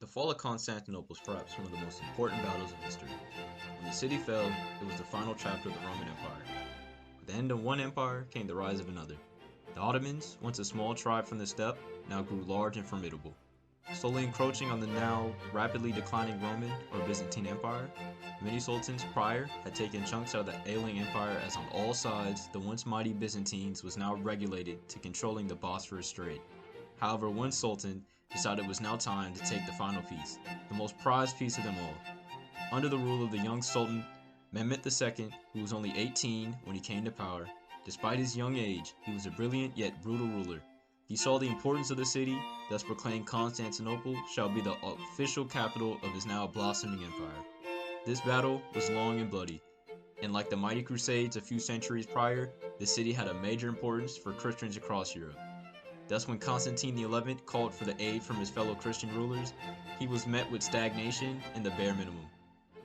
The fall of Constantinople is perhaps one of the most important battles of history. When the city fell, it was the final chapter of the Roman Empire. With the end of one empire came the rise of another. The Ottomans, once a small tribe from the steppe, now grew large and formidable. Slowly encroaching on the now rapidly declining Roman or Byzantine Empire, many sultans prior had taken chunks out of the ailing empire as on all sides the once mighty Byzantines was now regulated to controlling the Bosphorus Strait. However, one sultan decided it was now time to take the final piece, the most prized piece of them all. Under the rule of the young Sultan Mehmet II, who was only 18 when he came to power, despite his young age, he was a brilliant yet brutal ruler. He saw the importance of the city, thus proclaimed Constantinople shall be the official capital of his now blossoming empire. This battle was long and bloody, and like the mighty Crusades a few centuries prior, the city had a major importance for Christians across Europe. Thus, when Constantine XI called for the aid from his fellow Christian rulers, he was met with stagnation and the bare minimum.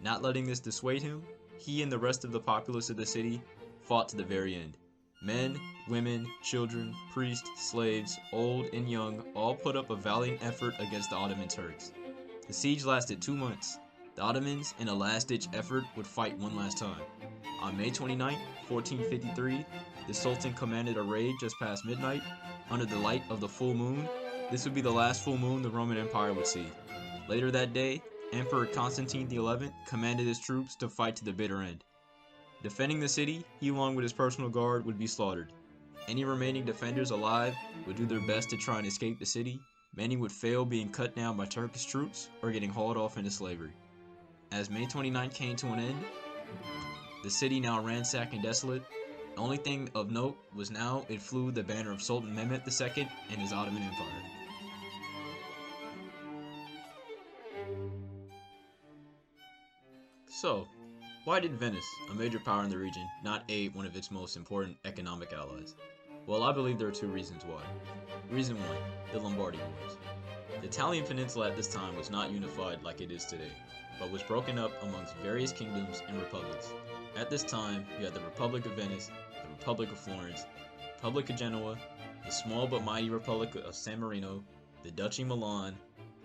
Not letting this dissuade him, he and the rest of the populace of the city fought to the very end. Men, women, children, priests, slaves, old and young all put up a valiant effort against the Ottoman Turks. The siege lasted 2 months. The Ottomans, in a last-ditch effort, would fight one last time. On May 29, 1453, the Sultan commanded a raid just past midnight. Under the light of the full moon, this would be the last full moon the Roman Empire would see. Later that day, Emperor Constantine XI commanded his troops to fight to the bitter end. Defending the city, he along with his personal guard would be slaughtered. Any remaining defenders alive would do their best to try and escape the city. Many would fail, being cut down by Turkish troops or getting hauled off into slavery. As May 29 came to an end, the city now ransacked and desolate. The only thing of note was now it flew the banner of Sultan Mehmet II and his Ottoman Empire. So, why did Venice, a major power in the region, not aid one of its most important economic allies? Well, I believe there are two reasons why. Reason 1, the Lombardy Wars. The Italian peninsula at this time was not unified like it is today, but was broken up amongst various kingdoms and republics. At this time, you had the Republic of Venice, the Republic of Florence, the Republic of Genoa, the small but mighty Republic of San Marino, the Duchy Milan,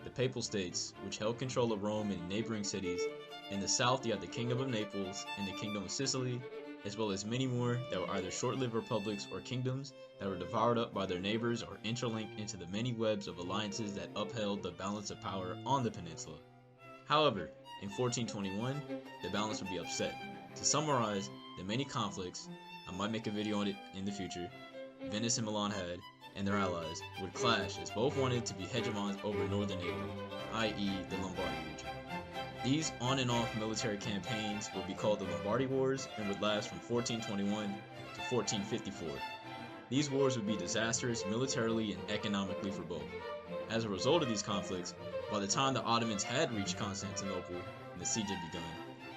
the Papal States, which held control of Rome and neighboring cities. In the south, you had the Kingdom of Naples and the Kingdom of Sicily, as well as many more that were either short-lived republics or kingdoms that were devoured up by their neighbors or interlinked into the many webs of alliances that upheld the balance of power on the peninsula. However, in 1421, the balance would be upset. To summarize the many conflicts, I might make a video on it in the future, Venice and Milan had, and their allies, would clash as both wanted to be hegemons over northern Italy, i.e. the Lombardy region. These on and off military campaigns would be called the Lombardy Wars and would last from 1421 to 1454. These wars would be disastrous militarily and economically for both. As a result of these conflicts, by the time the Ottomans had reached Constantinople and the siege had begun,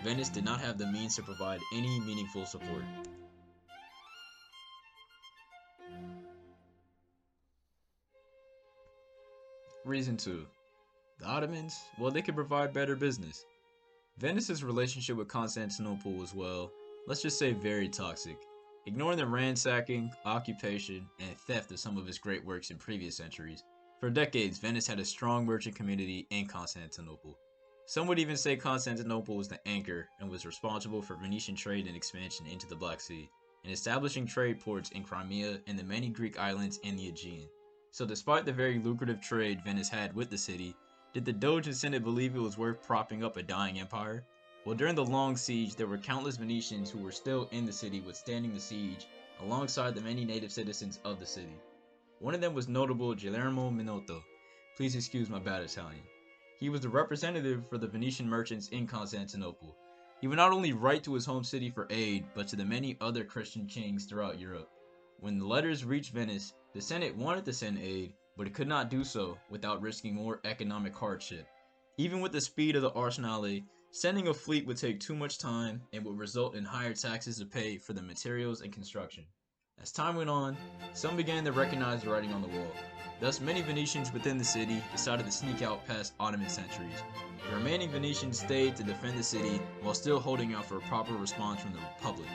Venice did not have the means to provide any meaningful support. Reason 2. The Ottomans, well, they could provide better business. Venice's relationship with Constantinople was, well, let's just say very toxic. Ignoring the ransacking, occupation, and theft of some of its great works in previous centuries, for decades Venice had a strong merchant community in Constantinople. Some would even say Constantinople was the anchor and was responsible for Venetian trade and expansion into the Black Sea, and establishing trade ports in Crimea and the many Greek islands in the Aegean. So despite the very lucrative trade Venice had with the city, did the Doge and Senate believe it was worth propping up a dying empire? Well, during the long siege, there were countless Venetians who were still in the city withstanding the siege, alongside the many native citizens of the city. One of them was notable Guillermo Minotto. Please excuse my bad Italian. He was the representative for the Venetian merchants in Constantinople. He would not only write to his home city for aid, but to the many other Christian kings throughout Europe. When the letters reached Venice, the Senate wanted to send aid, but it could not do so without risking more economic hardship. Even with the speed of the Arsenale, sending a fleet would take too much time and would result in higher taxes to pay for the materials and construction. As time went on, some began to recognize the writing on the wall. Thus, many Venetians within the city decided to sneak out past Ottoman sentries. The remaining Venetians stayed to defend the city while still holding out for a proper response from the Republic.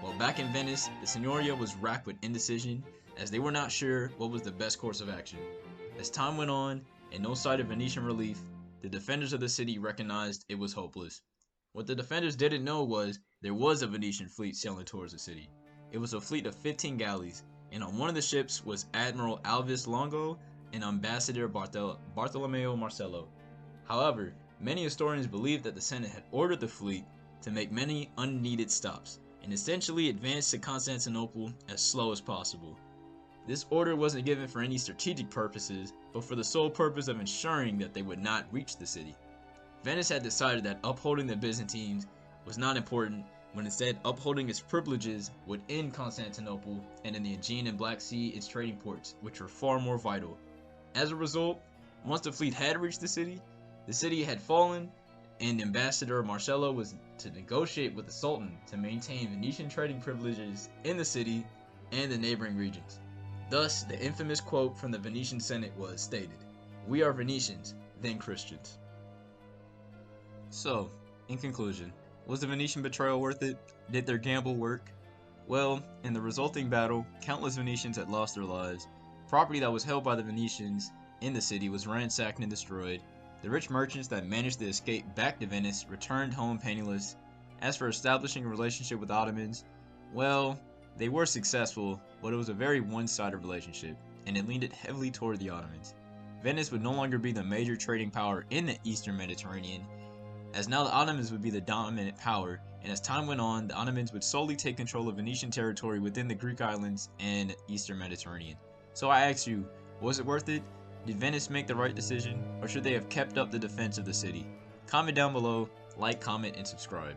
While back in Venice, the Signoria was racked with indecision as they were not sure what was the best course of action. As time went on and no sight of Venetian relief, the defenders of the city recognized it was hopeless. What the defenders didn't know was there was a Venetian fleet sailing towards the city. It was a fleet of 15 galleys, and on one of the ships was Admiral Alvis Longo and Ambassador Bartolomeo Marcello. However, many historians believe that the Senate had ordered the fleet to make many unneeded stops, and essentially advance to Constantinople as slow as possible. This order wasn't given for any strategic purposes, but for the sole purpose of ensuring that they would not reach the city. Venice had decided that upholding the Byzantines was not important, when instead upholding its privileges would end Constantinople and in the Aegean and Black Sea its trading ports, which were far more vital. As a result, once the fleet had reached the city had fallen, and Ambassador Marcello was to negotiate with the Sultan to maintain Venetian trading privileges in the city and the neighboring regions. Thus, the infamous quote from the Venetian Senate was stated, "We are Venetians, then Christians." So, in conclusion, was the Venetian betrayal worth it? Did their gamble work? Well, in the resulting battle, countless Venetians had lost their lives. Property that was held by the Venetians in the city was ransacked and destroyed. The rich merchants that managed to escape back to Venice returned home penniless. As for establishing a relationship with Ottomans, well, they were successful, but it was a very one-sided relationship, and it leaned heavily toward the Ottomans. Venice would no longer be the major trading power in the Eastern Mediterranean, as now the Ottomans would be the dominant power, and as time went on, the Ottomans would solely take control of Venetian territory within the Greek islands and Eastern Mediterranean. So I ask you, was it worth it? Did Venice make the right decision, or should they have kept up the defense of the city? Comment down below, like, comment, and subscribe.